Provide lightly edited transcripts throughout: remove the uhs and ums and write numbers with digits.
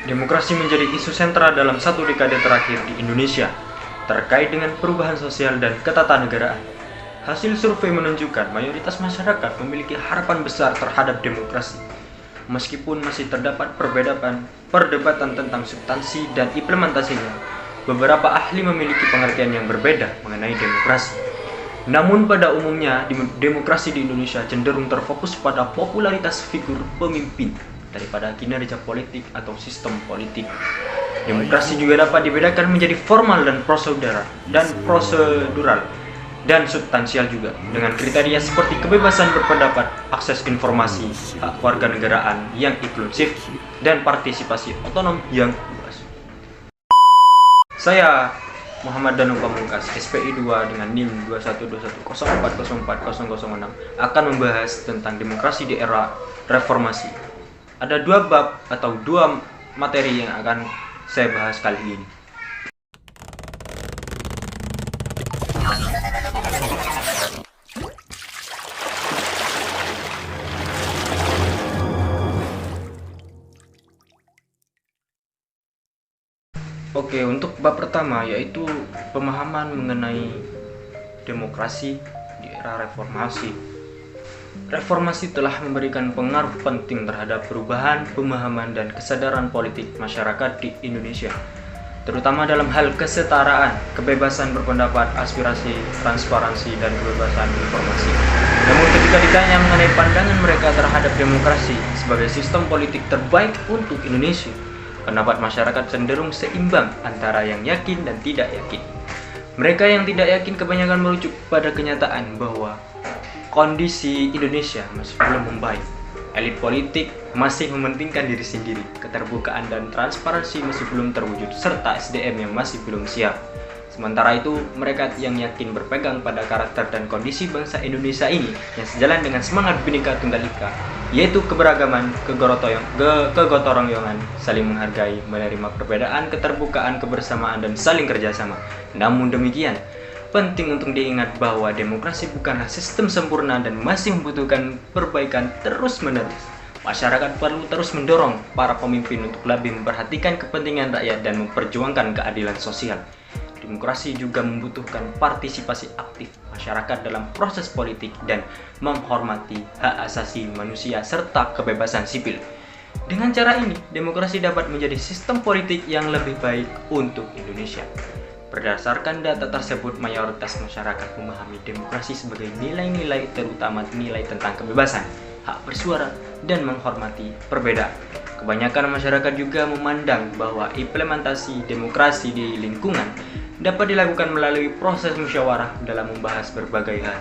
Demokrasi menjadi isu sentral dalam satu dekade terakhir di Indonesia terkait dengan perubahan sosial dan ketatanegaraan. Hasil survei menunjukkan mayoritas masyarakat memiliki harapan besar terhadap demokrasi. Meskipun masih terdapat perdebatan tentang substansi dan implementasinya, beberapa ahli memiliki pengertian yang berbeda mengenai demokrasi. Namun pada umumnya, demokrasi di Indonesia cenderung terfokus pada popularitas figur pemimpin daripada kinerja politik atau sistem politik. Demokrasi juga dapat dibedakan menjadi formal dan prosedural dan substansial juga, dengan kriteria seperti kebebasan berpendapat, akses informasi, hak warganegaraan yang inklusif, dan partisipasi otonom yang luas. Saya Muhammad Danu Pamungkas, SPI 2 dengan NIM 212104040006 akan membahas tentang demokrasi di era reformasi. Ada dua bab atau dua materi yang akan saya bahas kali ini. Oke, untuk bab pertama yaitu pemahaman mengenai demokrasi di era reformasi. Reformasi telah memberikan pengaruh penting terhadap perubahan pemahaman dan kesadaran politik masyarakat di Indonesia, terutama dalam hal kesetaraan, kebebasan berpendapat, aspirasi, transparansi, dan kebebasan informasi. Namun ketika ditanya mengenai pandangan mereka terhadap demokrasi sebagai sistem politik terbaik untuk Indonesia, pendapat masyarakat cenderung seimbang antara yang yakin dan tidak yakin. Mereka yang tidak yakin kebanyakan merujuk pada kenyataan bahwa kondisi Indonesia masih belum membaik. Elit politik masih mementingkan diri sendiri, keterbukaan dan transparansi masih belum terwujud, serta SDM yang masih belum siap. Sementara itu, mereka yang yakin berpegang pada karakter dan kondisi bangsa Indonesia ini yang sejalan dengan semangat Bhinneka Tunggal Ika, yaitu keberagaman, kegotong-royongan, saling menghargai, menerima perbedaan, keterbukaan, kebersamaan, dan saling kerjasama. Namun demikian, penting untuk diingat bahwa demokrasi bukanlah sistem sempurna dan masih membutuhkan perbaikan terus-menerus. Masyarakat perlu terus mendorong para pemimpin untuk lebih memperhatikan kepentingan rakyat dan memperjuangkan keadilan sosial. Demokrasi juga membutuhkan partisipasi aktif masyarakat dalam proses politik dan menghormati hak asasi manusia serta kebebasan sipil. Dengan cara ini, demokrasi dapat menjadi sistem politik yang lebih baik untuk Indonesia. Berdasarkan data tersebut, mayoritas masyarakat memahami demokrasi sebagai nilai-nilai, terutama nilai tentang kebebasan, hak bersuara, dan menghormati perbedaan. Kebanyakan masyarakat juga memandang bahwa implementasi demokrasi di lingkungan dapat dilakukan melalui proses musyawarah dalam membahas berbagai hal.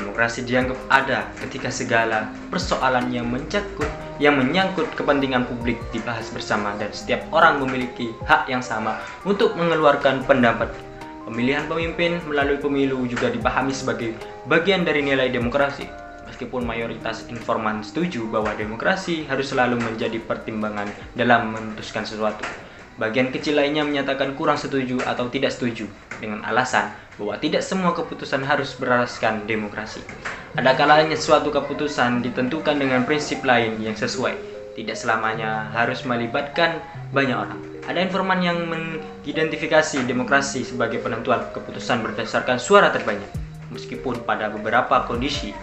Demokrasi dianggap ada ketika segala persoalan yang menyangkut kepentingan publik dibahas bersama dan setiap orang memiliki hak yang sama untuk mengeluarkan pendapat. Pemilihan pemimpin melalui pemilu juga dipahami sebagai bagian dari nilai demokrasi. Meskipun mayoritas informan setuju bahwa demokrasi harus selalu menjadi pertimbangan dalam memutuskan sesuatu, bagian kecil lainnya menyatakan kurang setuju atau tidak setuju dengan alasan bahwa tidak semua keputusan harus berasaskan demokrasi. Ada kalanya suatu keputusan ditentukan dengan prinsip lain yang sesuai. Tidak selamanya harus melibatkan banyak orang. Ada informan yang mengidentifikasi demokrasi sebagai penentuan keputusan berdasarkan suara terbanyak. Meskipun pada beberapa kondisi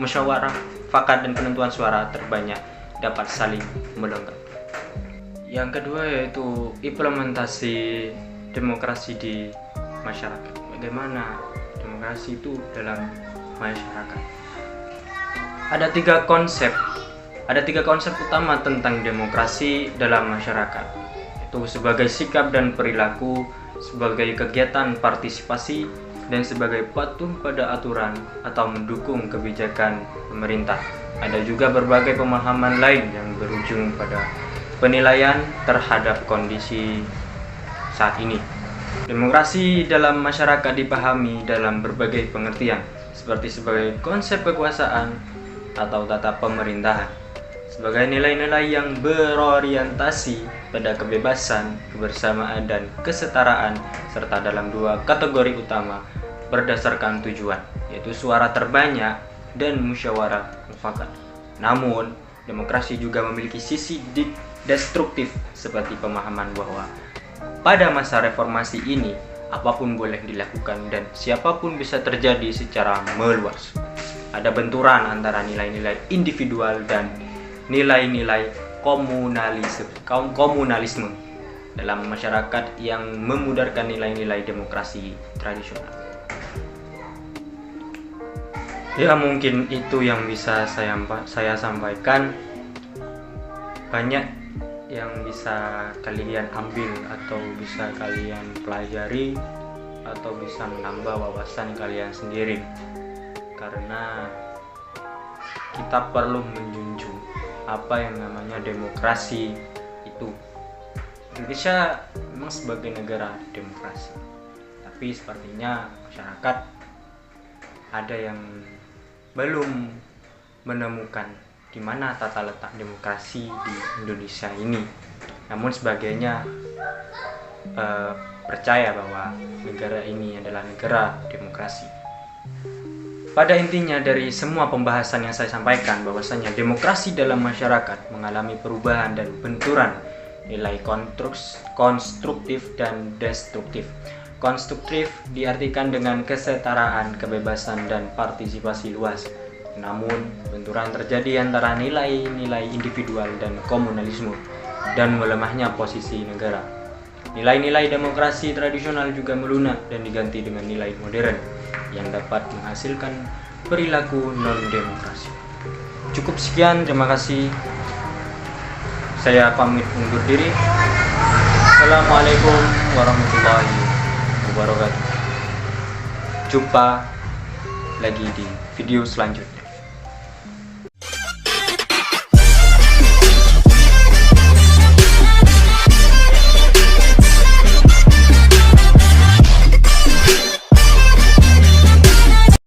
musyawarah fakat dan penentuan suara terbanyak dapat saling melengkapi. Yang kedua yaitu implementasi demokrasi di masyarakat. Bagaimana demokrasi itu dalam masyarakat? Ada tiga konsep utama tentang demokrasi dalam masyarakat, yaitu sebagai sikap dan perilaku, sebagai kegiatan partisipasi, dan sebagai patuh pada aturan atau mendukung kebijakan pemerintah. Ada juga berbagai pemahaman lain yang berujung pada penilaian terhadap kondisi saat ini. Demokrasi dalam masyarakat dipahami dalam berbagai pengertian, seperti sebagai konsep kekuasaan atau tata pemerintahan, sebagai nilai-nilai yang berorientasi pada kebebasan, kebersamaan, dan kesetaraan, serta dalam dua kategori utama berdasarkan tujuan, yaitu suara terbanyak dan musyawarah mufakat. Namun, Demokrasi juga memiliki sisi destruktif seperti pemahaman bahwa pada masa reformasi ini apapun boleh dilakukan dan siapapun bisa terjadi secara meluas. Ada benturan antara nilai-nilai individual dan nilai-nilai komunalisme dalam masyarakat yang memudarkan nilai-nilai demokrasi tradisional. Ya, mungkin itu yang bisa saya sampaikan. Banyak yang bisa kalian ambil atau bisa kalian pelajari atau bisa menambah wawasan kalian sendiri, karena kita perlu menjunjung apa yang namanya demokrasi itu. Indonesia memang sebagai negara demokrasi, tapi sepertinya masyarakat ada yang belum menemukan di mana tata letak demokrasi di Indonesia ini. Namun sebagainya percaya bahwa negara ini adalah negara demokrasi. Pada intinya dari semua pembahasan yang saya sampaikan, bahwasanya demokrasi dalam masyarakat mengalami perubahan dan benturan nilai konstruktif dan destruktif. Konstruktif diartikan dengan kesetaraan, kebebasan, dan partisipasi luas. Namun, benturan terjadi antara nilai-nilai individual dan komunalisme dan melemahnya posisi negara. Nilai-nilai demokrasi tradisional juga melunak dan diganti dengan nilai modern yang dapat menghasilkan perilaku non-demokrasi. Cukup sekian, terima kasih. Saya pamit undur diri. Assalamualaikum warahmatullahi wabarakatuh. Jumpa lagi di video selanjutnya.